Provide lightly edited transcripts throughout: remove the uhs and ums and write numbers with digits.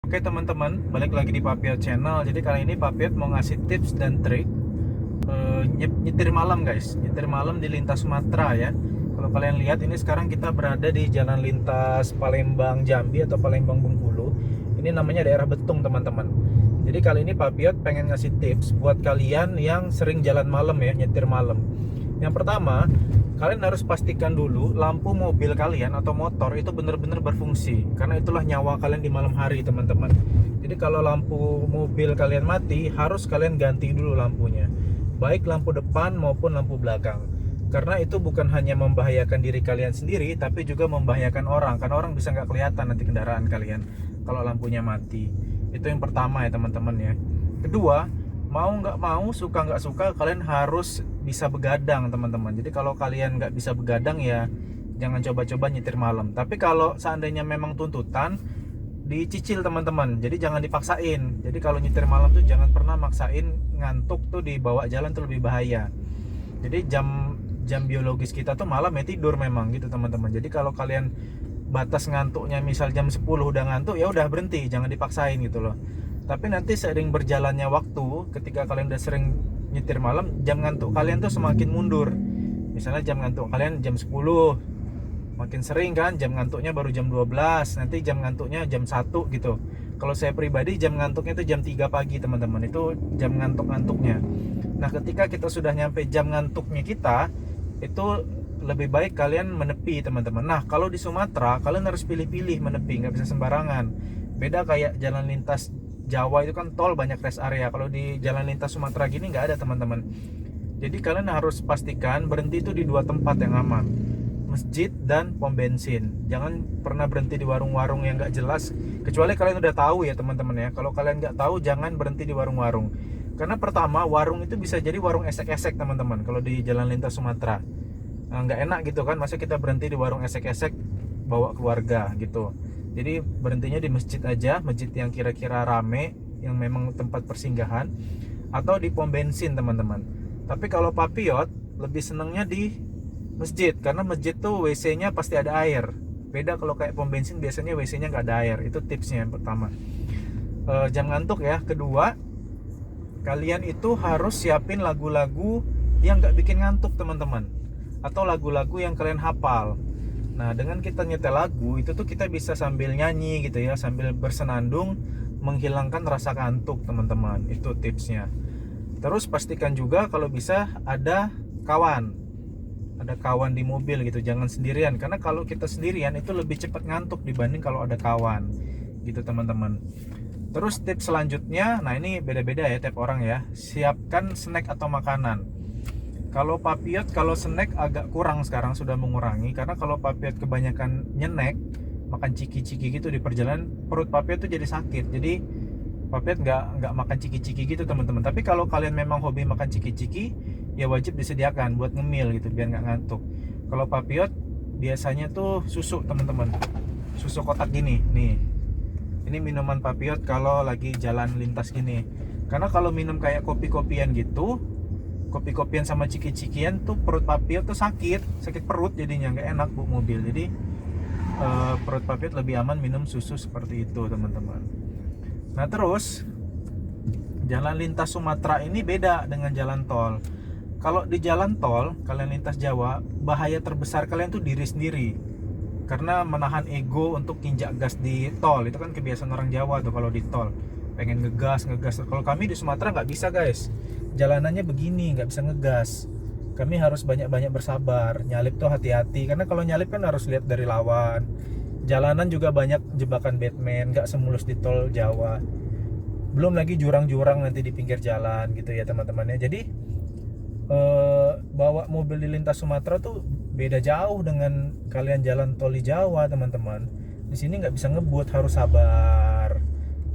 Oke teman-teman, balik lagi di Papiot Channel. Jadi kali ini Papiot mau ngasih tips dan trik nyetir malam guys. Nyetir malam di lintas Sumatera ya. Kalau kalian lihat ini sekarang kita berada di jalan lintas Palembang Jambi atau Palembang Bengkulu. Ini namanya daerah Betung teman-teman. Jadi kali ini Papiot pengen ngasih tips buat kalian yang sering jalan malam ya, nyetir malam. Yang pertama, kalian harus pastikan dulu lampu mobil kalian atau motor itu benar-benar berfungsi, karena itulah nyawa kalian di malam hari teman-teman. Jadi kalau lampu mobil kalian mati, harus kalian ganti dulu lampunya, baik lampu depan maupun lampu belakang, karena itu bukan hanya membahayakan diri kalian sendiri, tapi juga membahayakan orang, karena orang bisa nggak kelihatan nanti kendaraan kalian kalau lampunya mati. Itu yang pertama ya teman-teman ya. Kedua, mau nggak mau, suka nggak suka, kalian harus bisa begadang teman-teman. Jadi kalau kalian nggak bisa begadang ya jangan coba-coba nyetir malam. Tapi kalau seandainya memang tuntutan, dicicil teman-teman, jadi jangan dipaksain. Jadi kalau nyetir malam tuh jangan pernah maksain, ngantuk tuh dibawa jalan tuh lebih bahaya. Jadi jam jam biologis kita tuh malam ya tidur memang gitu teman-teman. Jadi kalau kalian batas ngantuknya misal jam 10 udah ngantuk, ya udah berhenti, jangan dipaksain gitu loh. Tapi nanti seiring berjalannya waktu, ketika kalian udah sering nyetir malam, jam ngantuk kalian tuh semakin mundur. Misalnya jam ngantuk kalian jam 10, makin sering kan jam ngantuknya baru jam 12, nanti jam ngantuknya jam 1 gitu. Kalau saya pribadi jam ngantuknya itu jam 3 pagi teman-teman, itu jam ngantuk-ngantuknya. Nah ketika kita sudah nyampe jam ngantuknya kita, itu lebih baik kalian menepi teman-teman. Nah kalau di Sumatera kalian harus pilih-pilih menepi, nggak bisa sembarangan. Beda kayak jalan lintas Jawa itu kan tol banyak rest area. Kalau di jalan lintas Sumatera gini nggak ada teman-teman. Jadi kalian harus pastikan berhenti itu di dua tempat yang aman, masjid dan pom bensin. Jangan pernah berhenti di warung-warung yang nggak jelas, kecuali kalian udah tahu ya teman-teman ya. Kalau kalian nggak tahu, jangan berhenti di warung-warung, karena pertama warung itu bisa jadi warung esek-esek teman-teman. Kalau di jalan lintas Sumatera nggak enak gitu kan, masa kita berhenti di warung esek-esek bawa keluarga gitu. Jadi berhentinya di masjid aja, masjid yang kira-kira rame, yang memang tempat persinggahan, atau di pom bensin teman-teman. Tapi kalau Papiot lebih senangnya di masjid, karena masjid tuh WC-nya pasti ada air. Beda kalau kayak pom bensin, biasanya WC-nya nggak ada air. Itu tipsnya yang pertama. Jangan ngantuk ya. Kedua, kalian itu harus siapin lagu-lagu yang nggak bikin ngantuk teman-teman, atau lagu-lagu yang kalian hafal. Nah dengan kita nyetel lagu itu tuh kita bisa sambil nyanyi gitu ya, sambil bersenandung, menghilangkan rasa kantuk teman-teman. Itu tipsnya. Terus pastikan juga kalau bisa ada kawan di mobil gitu, jangan sendirian, karena kalau kita sendirian itu lebih cepat ngantuk dibanding kalau ada kawan gitu teman-teman. Terus tips selanjutnya, nah ini beda-beda ya tiap orang ya, siapkan snack atau makanan. Kalau Papiot, kalau snack agak kurang sekarang, sudah mengurangi, karena kalau Papiot kebanyakan nyenek, makan ciki-ciki gitu di perjalanan, perut Papiot tuh jadi sakit. Jadi Papiot nggak makan ciki-ciki gitu teman-teman. Tapi kalau kalian memang hobi makan ciki-ciki, ya wajib disediakan buat ngemil gitu biar nggak ngantuk. Kalau Papiot biasanya tuh susu teman-teman, susu kotak gini nih. Ini minuman Papiot kalau lagi jalan lintas gini. Karena kalau minum kayak kopi-kopian gitu, kopi-kopian sama ciki-cikian tuh perut Papiot tuh sakit perut, jadinya nggak enak bu mobil. Jadi perut Papiot lebih aman minum susu seperti itu teman-teman. Nah terus jalan lintas Sumatera ini beda dengan jalan tol. Kalau di jalan tol kalian lintas Jawa, bahaya terbesar kalian tuh diri sendiri, karena menahan ego untuk injak gas di tol. Itu kan kebiasaan orang Jawa tuh, kalau di tol pengen ngegas. Kalau kami di Sumatera nggak bisa guys, jalanannya begini nggak bisa ngegas. Kami harus banyak-banyak bersabar, nyalip tuh hati-hati, karena kalau nyalip kan harus lihat dari lawan. Jalanan juga banyak jebakan Batman, nggak semulus di tol Jawa. Belum lagi jurang-jurang nanti di pinggir jalan gitu ya teman-teman ya. Jadi bawa mobil di lintas Sumatera tuh beda jauh dengan kalian jalan tol di Jawa teman-teman. Di sini nggak bisa ngebut, harus sabar.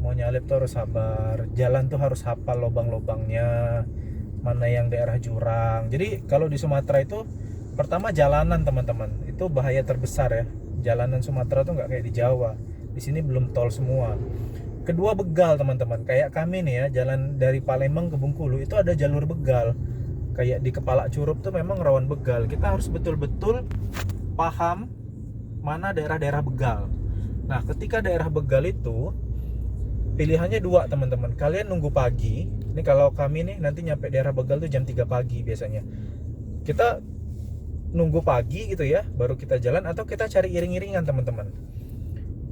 Mau nyalip tuh harus sabar. Jalan tuh harus hafal lubang-lubangnya, mana yang daerah jurang. Jadi kalau di Sumatera itu pertama jalanan teman-teman, itu bahaya terbesar ya. Jalanan Sumatera tuh nggak kayak di Jawa. Di sini belum tol semua. Kedua begal teman-teman. Kayak kami nih ya, jalan dari Palembang ke Bengkulu itu ada jalur begal. Kayak di Kepala Curup tuh memang rawan begal. Kita harus betul-betul paham mana daerah-daerah begal. Nah ketika daerah begal itu Pilihannya dua teman-teman. Kalian nunggu pagi. Ini kalau kami nih nanti nyampe daerah Begal tuh jam 3 pagi biasanya. Kita nunggu pagi gitu ya, baru kita jalan, atau kita cari iring-iringan teman-teman.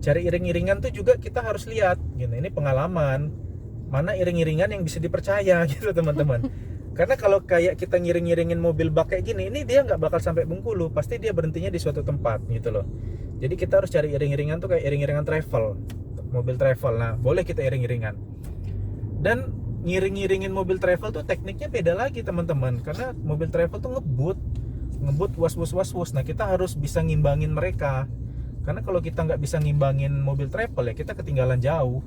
Cari iring-iringan tuh juga kita harus lihat gitu. Ini pengalaman. Mana iring-iringan yang bisa dipercaya gitu teman-teman. Karena kalau kayak kita ngiring-ngiringin mobil bak kayak gini, ini dia nggak bakal sampai Bengkulu, pasti dia berhentinya di suatu tempat gitu loh. Jadi kita harus cari iring-iringan tuh kayak iring-iringan travel, mobil travel. Nah, boleh kita iring-iringan. Dan ngiring-ngiringin mobil travel tuh tekniknya beda lagi teman-teman, karena mobil travel tuh ngebut was. Nah, kita harus bisa ngimbangin mereka. Karena kalau kita nggak bisa ngimbangin mobil travel ya kita ketinggalan jauh,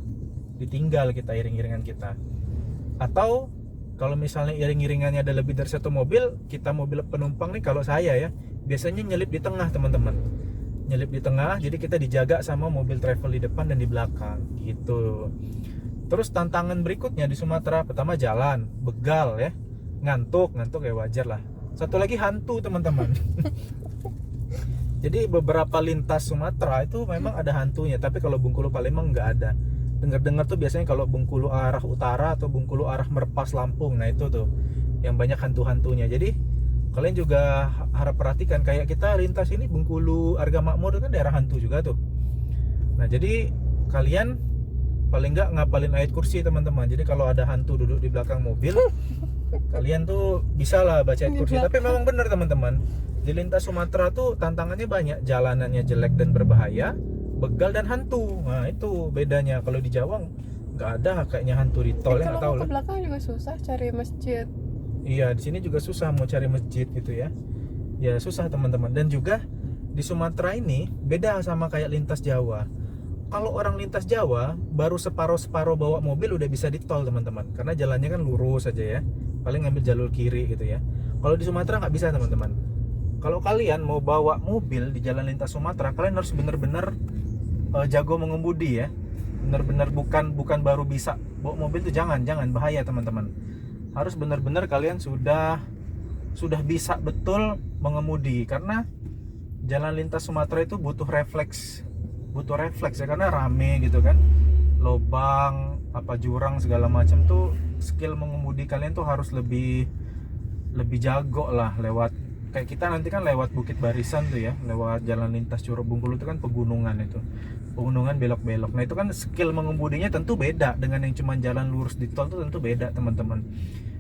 ditinggal kita iring-iringan kita. Atau kalau misalnya iring-iringannya ada lebih dari satu mobil, kita mobil penumpang nih, kalau saya ya biasanya nyelip di tengah teman-teman, nyelip di tengah, jadi kita dijaga sama mobil travel di depan dan di belakang gitu. Terus tantangan berikutnya di Sumatera, pertama jalan begal ya, ngantuk ya wajar lah. Satu lagi hantu teman-teman. Jadi beberapa lintas Sumatera itu memang ada hantunya, tapi kalau Bengkulu Palembang nggak ada. Dengar-dengar tuh biasanya kalau Bengkulu arah utara atau Bengkulu arah Merpas Lampung, nah itu tuh yang banyak hantu-hantunya. Jadi kalian juga harap perhatikan, kayak kita lintas ini Bengkulu Arga Makmur kan daerah hantu juga tuh. Nah jadi kalian paling nggak ngapalin ayat kursi teman-teman. Jadi kalau ada hantu duduk di belakang mobil, kalian tuh bisa lah baca ayat kursi. Tapi memang benar teman-teman, di lintas Sumatera tuh tantangannya banyak, jalanannya jelek dan berbahaya, begal dan hantu. Nah itu bedanya. Kalau di Jawa nggak ada kayaknya hantu di tol, ya nggak tahu Kalau lah. ke belakang juga susah cari masjid. Iya, di sini juga susah mau cari masjid gitu ya. Ya susah teman-teman. Dan juga di Sumatera ini beda sama kayak lintas Jawa. Kalau orang lintas Jawa baru separuh bawa mobil udah bisa di tol teman-teman. Karena jalannya kan lurus aja ya. Paling ngambil jalur kiri gitu ya. Kalau di Sumatera nggak bisa teman-teman. Kalau kalian mau bawa mobil di jalan lintas Sumatera, kalian harus bener-bener jago mengemudi ya. Bener-bener bukan baru bisa bawa mobil tuh, jangan bahaya teman-teman. Harus benar-benar kalian sudah bisa betul mengemudi, karena jalan lintas Sumatera itu butuh refleks ya, karena rame gitu kan, lobang apa jurang segala macam tuh. Skill mengemudi kalian tuh harus lebih jago lah. Lewat kayak kita nanti kan lewat Bukit Barisan tuh ya, lewat jalan lintas Curug Bengkulu itu kan pegunungan belok-belok. Nah itu kan skill mengemudinya tentu beda dengan yang cuma jalan lurus di tol, tuh tentu beda teman-teman.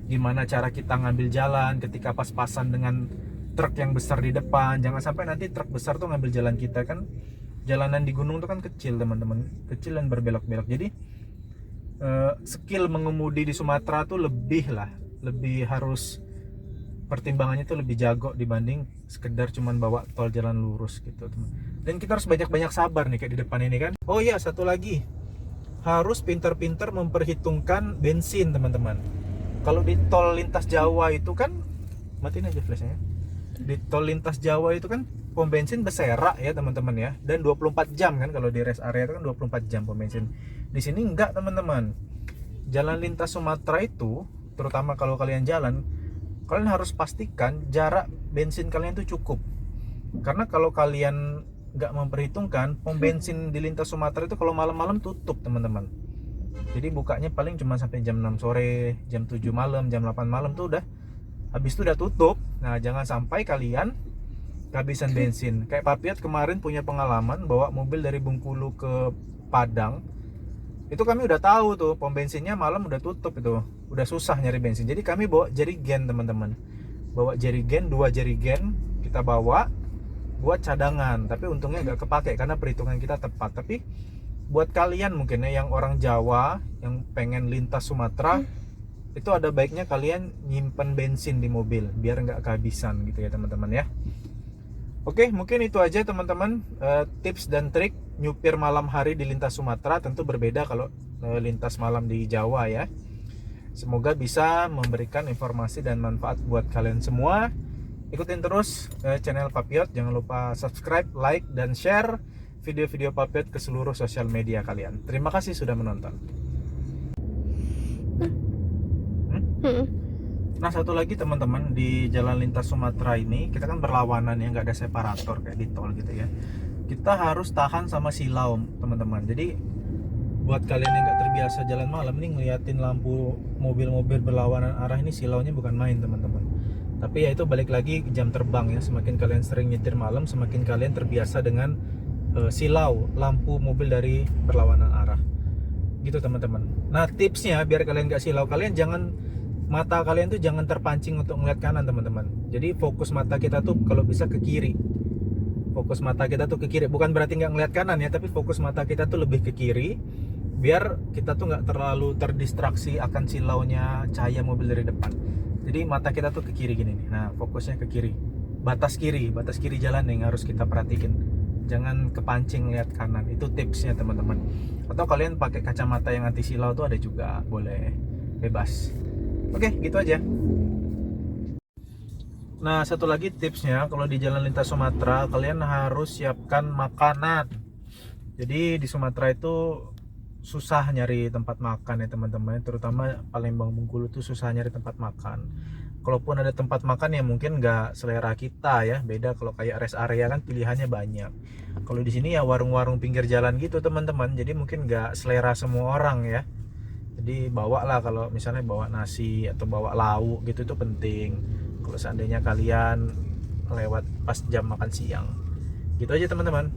Gimana cara kita ngambil jalan ketika pas-pasan dengan truk yang besar di depan, jangan sampai nanti truk besar tuh ngambil jalan kita. Kan jalanan di gunung tuh kan kecil teman-teman, kecil dan berbelok-belok. Jadi skill mengemudi di Sumatera tuh lebih harus, pertimbangannya tuh lebih jago dibanding sekedar cuman bawa tol jalan lurus gitu teman. Dan kita harus banyak-banyak sabar nih kayak di depan ini kan. Oh iya, satu lagi, harus pintar-pintar memperhitungkan bensin teman-teman. Kalau di tol lintas Jawa itu kan, matiin aja flashnya. Di tol lintas Jawa itu kan pom bensin berserakan ya teman-teman ya, dan 24 jam kan. Kalau di rest area itu kan 24 jam pom bensin. Di sini enggak teman-teman. Jalan lintas Sumatera itu, terutama kalau kalian jalan, kalian harus pastikan jarak bensin kalian tuh cukup. Karena kalau kalian nggak memperhitungkan, pom bensin di lintas Sumatera itu kalau malam-malam tutup teman-teman. Jadi bukanya paling cuma sampai jam 6 sore, jam 7 malam, jam 8 malam tuh udah habis, itu udah tutup. Nah jangan sampai kalian kehabisan bensin. Kayak Papiat kemarin punya pengalaman bawa mobil dari Bengkulu ke Padang. Itu kami udah tahu tuh pom bensinnya malam udah tutup, itu udah susah nyari bensin. Jadi kami bawa jerigen teman-teman, bawa jerigen, 2 jerigen kita bawa buat cadangan. Tapi untungnya nggak kepake karena perhitungan kita tepat. Tapi buat kalian mungkin ya yang orang Jawa yang pengen lintas Sumatera, itu ada baiknya kalian nyimpen bensin di mobil biar nggak kehabisan gitu ya teman-teman ya. Oke, mungkin itu aja teman-teman, tips dan trik nyupir malam hari di lintas Sumatera. Tentu berbeda kalau lintas malam di Jawa ya. Semoga bisa memberikan informasi dan manfaat buat kalian semua. Ikutin terus channel Papiot, jangan lupa subscribe, like, dan share video-video Papiot ke seluruh sosial media kalian. Terima kasih sudah menonton. Nah satu lagi teman-teman, di jalan lintas Sumatera ini kita kan berlawanan ya, nggak ada separator kayak di tol gitu ya. Kita harus tahan sama silau teman-teman. Jadi buat kalian yang nggak terbiasa jalan malam nih, ngeliatin lampu mobil-mobil berlawanan arah ini silaunya bukan main teman-teman. Tapi ya itu balik lagi jam terbang ya, semakin kalian sering nyetir malam semakin kalian terbiasa dengan silau lampu mobil dari berlawanan arah gitu teman-teman. Nah tipsnya biar kalian nggak silau, kalian jangan, mata kalian tuh jangan terpancing untuk ngeliat kanan teman-teman. Jadi fokus mata kita tuh kalau bisa ke kiri, fokus mata kita tuh ke kiri, bukan berarti nggak ngeliat kanan ya, tapi fokus mata kita tuh lebih ke kiri biar kita tuh nggak terlalu terdistraksi akan silaunya cahaya mobil dari depan. Jadi mata kita tuh ke kiri gini nih. Nah fokusnya ke kiri, batas kiri jalan yang harus kita perhatiin, jangan kepancing lihat kanan. Itu tipsnya teman-teman. Atau kalian pakai kacamata yang anti silau tuh ada juga, boleh, bebas. Oke gitu aja. Nah satu lagi tipsnya, kalau di jalan lintas Sumatera kalian harus siapkan makanan. Jadi di Sumatera itu susah nyari tempat makan ya teman-teman, terutama Palembang Bengkulu tuh susah nyari tempat makan. Kalaupun ada tempat makan ya mungkin nggak selera kita ya, beda kalau kayak rest area kan pilihannya banyak. Kalau di sini ya warung-warung pinggir jalan gitu teman-teman, jadi mungkin nggak selera semua orang ya. Jadi bawa lah, kalau misalnya bawa nasi atau bawa lauk gitu itu penting kalau seandainya kalian lewat pas jam makan siang. Gitu aja teman-teman.